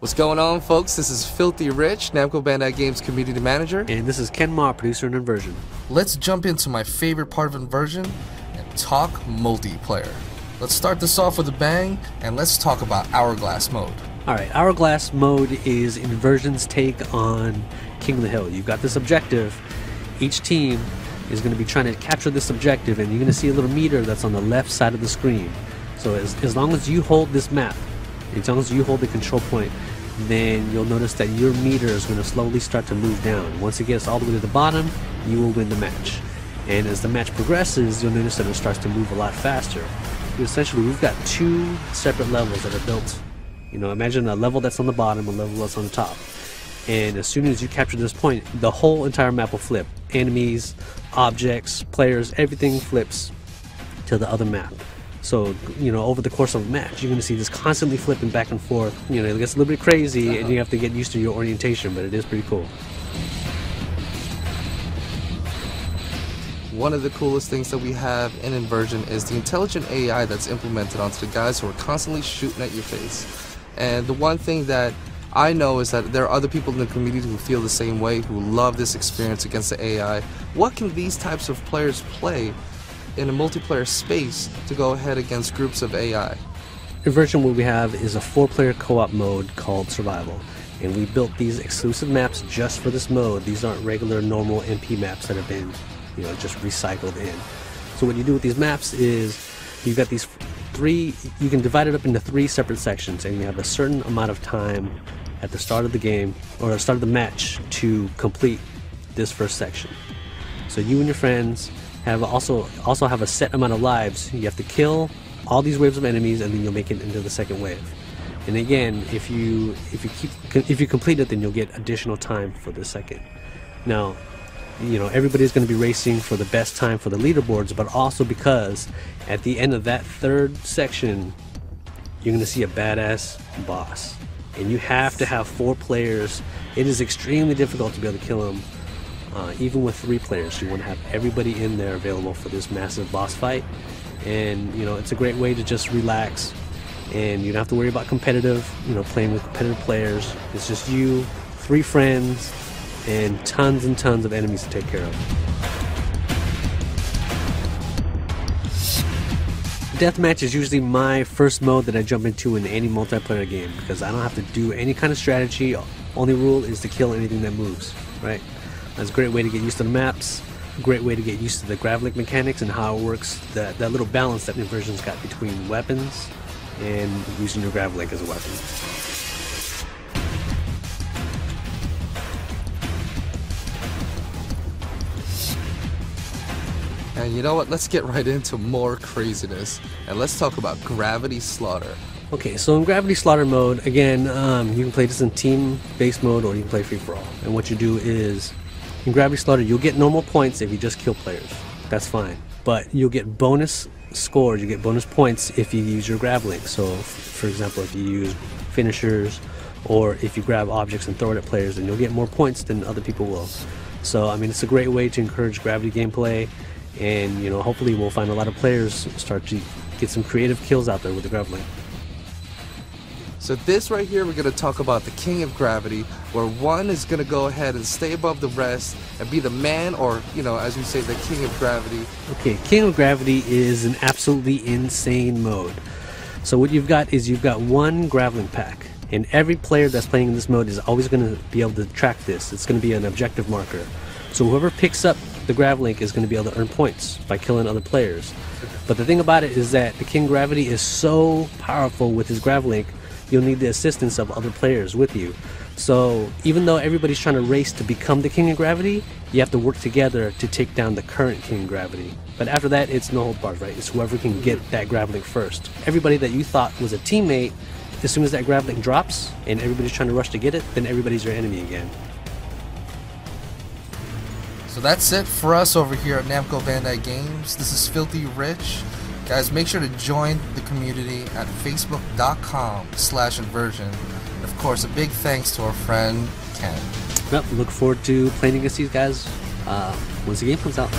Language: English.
What's going on, folks? This is Filthy Rich, Namco Bandai Games Community Manager. And this is Ken Ma, producer in Inversion. Let's jump into my favorite part of Inversion and talk multiplayer. Let's start this off with a bang, and let's talk about Hourglass mode. Alright, Hourglass mode is Inversion's take on King of the Hill. You've got this objective. Each team is going to be trying to capture this objective, and you're going to see a little meter that's on the left side of the screen. So as long as you hold this map, as long as you hold the control point, then you'll notice that your meter is going to slowly start to move down. Once it gets all the way to the bottom, you will win the match. And as the match progresses, you'll notice that it starts to move a lot faster. Essentially, we've got two separate levels that are built. You know, imagine a level that's on the bottom, a level that's on the top. And as soon as you capture this point, the whole entire map will flip. Enemies, objects, players, everything flips to the other map. So, you know, over the course of a match, you're going to see this constantly flipping back and forth. You know, it gets a little bit crazy, and you have to get used to your orientation, but it is pretty cool. One of the coolest things that we have in Inversion is the intelligent AI that's implemented onto the guys who are constantly shooting at your face. And the one thing that I know is that there are other people in the community who feel the same way, who love this experience against the AI. What can these types of players play in a multiplayer space to go ahead against groups of AI? Inversion, what we have is a 4-player co-op mode called Survival, and we built these exclusive maps just for this mode. These aren't regular normal MP maps that have been, you know, just recycled in. So what you do with these maps is you've got these you can divide it up into 3 separate sections, and you have a certain amount of time at the start of the game or the start of the match to complete this first section. So you and your friends have also have a set amount of lives. You have to kill all these waves of enemies, and then you'll make it into the second wave. And again, if you complete it, then you'll get additional time for the second. Now, you know, everybody's going to be racing for the best time for the leaderboards, but also because at the end of that third section, you're going to see a badass boss, and you have to have 4 players. It is extremely difficult to be able to kill him. Even with 3 players, you want to have everybody in there available for this massive boss fight. And you know, it's a great way to just relax, and you don't have to worry about competitive, you know, playing with competitive players. It's just you, 3 friends, and tons of enemies to take care of. Deathmatch is usually my first mode that I jump into in any multiplayer game, because I don't have to do any kind of strategy. Only rule is to kill anything that moves, right? That's a great way to get used to the maps, a great way to get used to the grav-link mechanics and how it works, that little balance that Inversion's got between weapons and using your grav-link as a weapon. And you know what? Let's get right into more craziness, and let's talk about Gravity Slaughter. Okay, so in Gravity Slaughter mode, again, you can play this in team-based mode, or you can play free-for-all. And what you do is, in Gravity Slaughter, you'll get normal points if you just kill players. That's fine. But you'll get bonus scores, you get bonus points if you use your grav link. So, for example, if you use finishers, or if you grab objects and throw it at players, then you'll get more points than other people will. So, I mean, it's a great way to encourage gravity gameplay, and, you know, hopefully we'll find a lot of players start to get some creative kills out there with the grav link. So this right here, we're going to talk about the King of Gravity, where one is going to go ahead and stay above the rest and be the man, or, you know, as we say, the King of Gravity. Okay, King of Gravity is an absolutely insane mode. So what you've got is you've got one grav-link pack, and every player that's playing in this mode is always going to be able to track this. It's going to be an objective marker. So whoever picks up the grav-link is going to be able to earn points by killing other players. But the thing about it is that the King Gravity is so powerful with his grav-link, you'll need the assistance of other players with you. So even though everybody's trying to race to become the King of Gravity, you have to work together to take down the current King of Gravity. But after that, it's no hold barred, right? It's whoever can get that grav-link first. Everybody that you thought was a teammate, as soon as that grav-link drops and everybody's trying to rush to get it, then everybody's your enemy again. So that's it for us over here at Namco Bandai Games. This is Filthy Rich. Guys, make sure to join the community at facebook.com/inversion. And of course, a big thanks to our friend Ken. Well, look forward to playing against these guys once the game comes out.